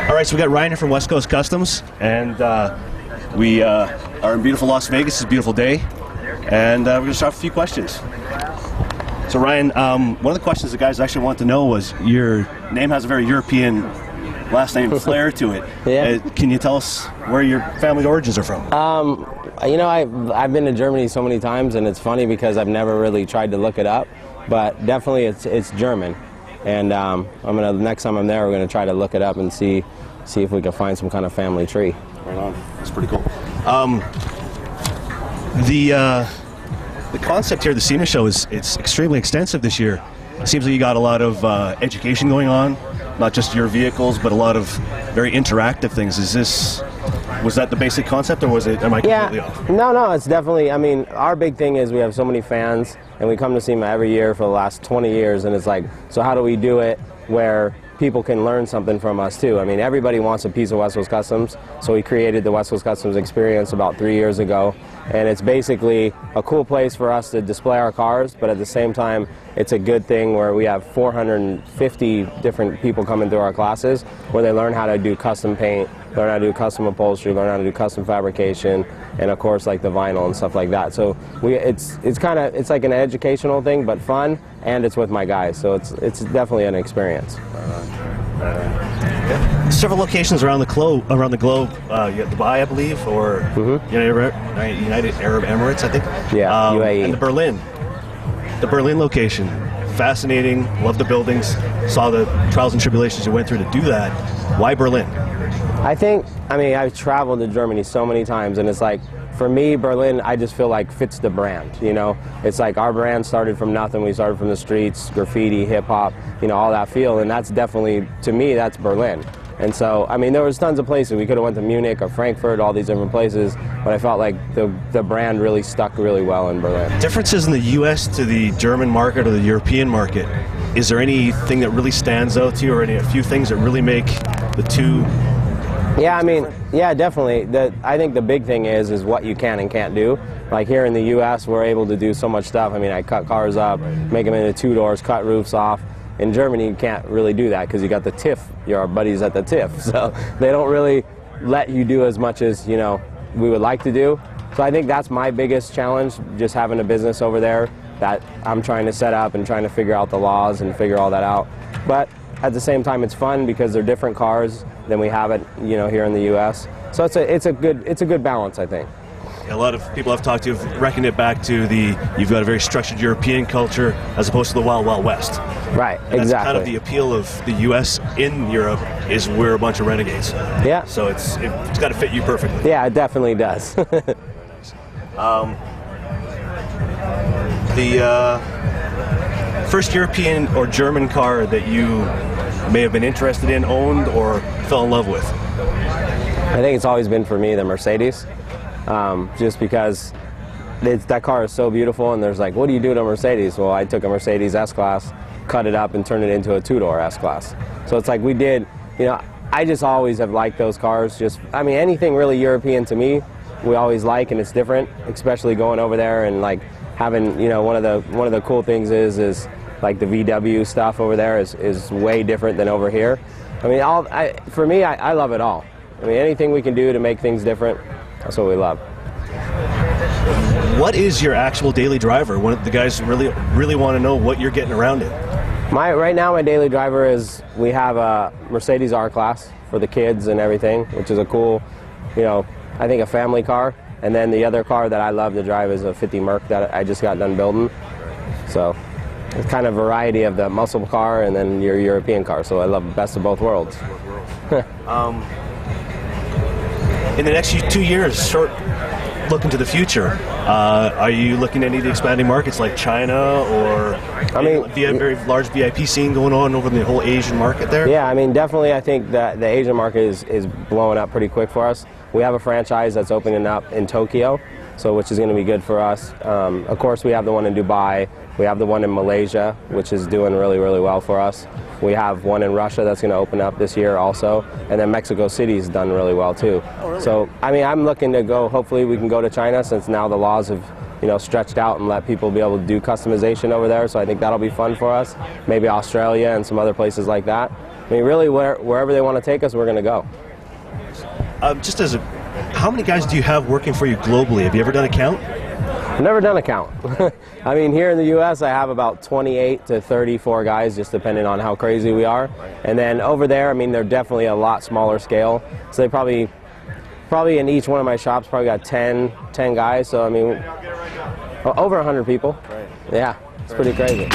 All right, so we got Ryan here from West Coast Customs, and we are in beautiful Las Vegas. It's a beautiful day, and we're going to start with a few questions. So Ryan, one of the questions the guys actually want to know was, your name has a very European last name flair to it. Yeah. Can you tell us where your family origins are from? You know, I've been to Germany so many times, and it's funny because I've never really tried to look it up, but definitely it's German. And next time I'm there, we're gonna try to look it up and see if we can find some kind of family tree. Right on. That's pretty cool. The concept here, the SEMA Show, it's extremely extensive this year. It seems like you got a lot of education going on, not just your vehicles, but a lot of very interactive things. Was that the basic concept, or am I completely off? No, it's definitely, I mean, our big thing is we have so many fans, and we come to SEMA every year for the last 20 years, and it's like, so how do we do it where people can learn something from us too? I mean, everybody wants a piece of West Coast Customs, so we created the West Coast Customs experience about 3 years ago, and it's basically a cool place for us to display our cars, but at the same time, it's a good thing where we have 450 different people coming through our classes where they learn how to do custom paint, learn how to do custom upholstery, learn how to do custom fabrication, and of course like the vinyl and stuff like that. So it's like an educational thing, but fun, and it's with my guys, so it's definitely an experience. Several locations around the globe. You have Dubai, I believe, or United Arab Emirates, I think. Yeah, UAE. And the Berlin location. Fascinating. Love the buildings. Saw the trials and tribulations you went through to do that. Why Berlin? I mean, I've traveled to Germany so many times, and it's like, for me, Berlin, I just feel like fits the brand, you know? It's like our brand started from nothing. We started from the streets, graffiti, hip-hop, you know, all that feel, and that's definitely, to me, that's Berlin. And so, I mean, there was tons of places. We could have went to Munich or Frankfurt, all these different places, but I felt like the brand really stuck really well in Berlin. Differences in the U.S. to the German market or the European market, is there anything that really stands out to you, or a few things that really make the two? Yeah, I mean, yeah, definitely. I think the big thing is what you can and can't do. Like here in the U.S., we're able to do so much stuff. I mean, I cut cars up, make them into two-doors, cut roofs off. In Germany, you can't really do that because you got the TIF. Your buddies at the TIF, so they don't really let you do as much as, you know, we would like to do. So I think that's my biggest challenge, just having a business over there that I'm trying to set up and trying to figure out the laws and figure all that out. But at the same time, it's fun because they're different cars than we have it, you know, here in the U.S. So it's a good balance, I think. A lot of people I've talked to have reckoned it back to you've got a very structured European culture as opposed to the Wild Wild West. Right, and exactly. That's kind of the appeal of the U.S. in Europe, is we're a bunch of renegades. Yeah. So it's got to fit you perfectly. Yeah, it definitely does. The first European or German car that you may have been interested in, owned, or fell in love with? I think it's always been for me the Mercedes. Just because that car is so beautiful, and there's like, what do you do to a Mercedes? Well, I took a Mercedes S-Class, cut it up, and turned it into a two-door S-Class. So it's like we did, you know, I just always have liked those cars. I mean, anything really European to me, we always like, and it's different, especially going over there and like having, you know, one of the cool things is like the VW stuff over there is way different than over here. I mean, for me, I love it all. I mean, anything we can do to make things different, that's what we love. What is your actual daily driver? The guys really want to know what you're getting around in. Right now, my daily driver is, we have a Mercedes R-Class for the kids and everything, which is a cool, you know, I think a family car. And then the other car that I love to drive is a 50 Merc that I just got done building. So it's kind of variety of the muscle car and then your European car. So I love the best of both worlds. In the next 2 years, short look into the future, are you looking at any of the expanding markets like China, or I mean, the very large VIP scene going on over in the whole Asian market there? Yeah, I mean, definitely I think that the Asian market is blowing up pretty quick for us. We have a franchise that's opening up in Tokyo, which is going to be good for us. Of course, we have the one in Dubai. We have the one in Malaysia, which is doing really, really well for us. We have one in Russia that's going to open up this year also, and then Mexico City's done really well too. Oh, really? So, I mean, I'm looking to go, hopefully we can go to China, since now the laws have, you know, stretched out and let people be able to do customization over there, so I think that'll be fun for us. Maybe Australia and some other places like that. I mean, really, wherever they want to take us, we're going to go. Just as a, how many guys do you have working for you globally? Have you ever done a count? I've never done a count. I mean, here in the U.S., I have about 28 to 34 guys, just depending on how crazy we are. And then over there, I mean, they're definitely a lot smaller scale. So they probably in each one of my shops, probably got 10 guys. So, I mean, over 100 people. Right. Yeah, it's pretty crazy.